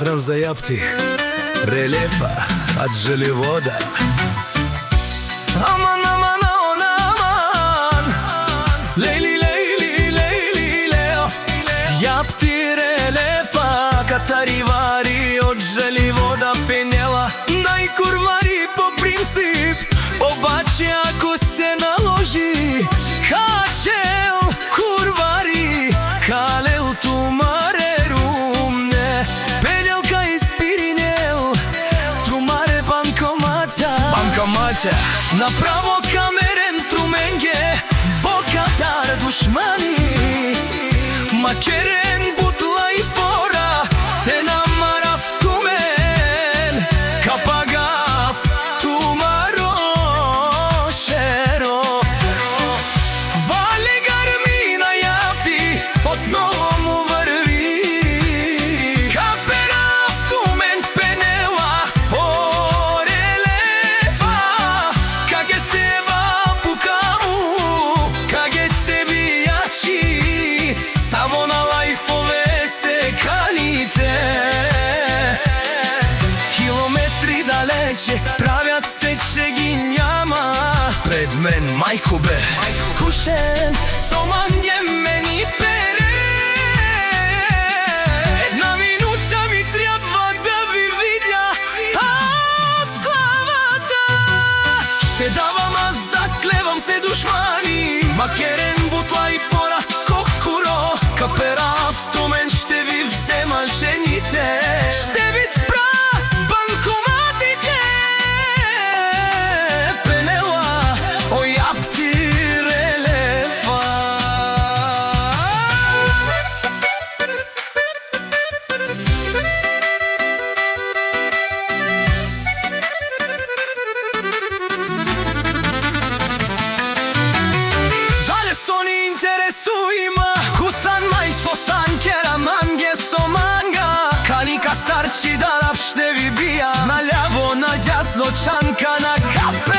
pozdrav za Japti, reljefa, ad želi voda. Aman, aman, aman, lejli, lejli, lejli, leo, Japti, reljefa, katarivari, od želi voda penjela, najkurvari po princip, obače ako se naloži, kačel, kurvari, kalel tumare rumne, penjelka iz Pirinel, tumare bankomata, направо камерен трумenge, бокатар душмани, макерен бутла и фора, те намарав тумен, капагав тумаро шеро. Вале гармина Japti, отново му върви, каперав тумен пенела, орелефа, каге стева пукаму, каге сте бијачи, само на лайфове се каните. Километри далече, правят се, че ги няма. Пред мен майко бе, кушен, сома ме ни пере. Една минута ми трябва да ви видя, с главата ще давам, аз заклевам се душмани, макерен бутла и фора, кокуро, каперав тумен, ще ви взема жените, ще ви спра банкоматите, пенела, о Japti, reljefa. Žale so ni interesuima, kusan mais fosan kera mange so manga, kanика старчи да ще ви бия, наляво надясно чанка на капе.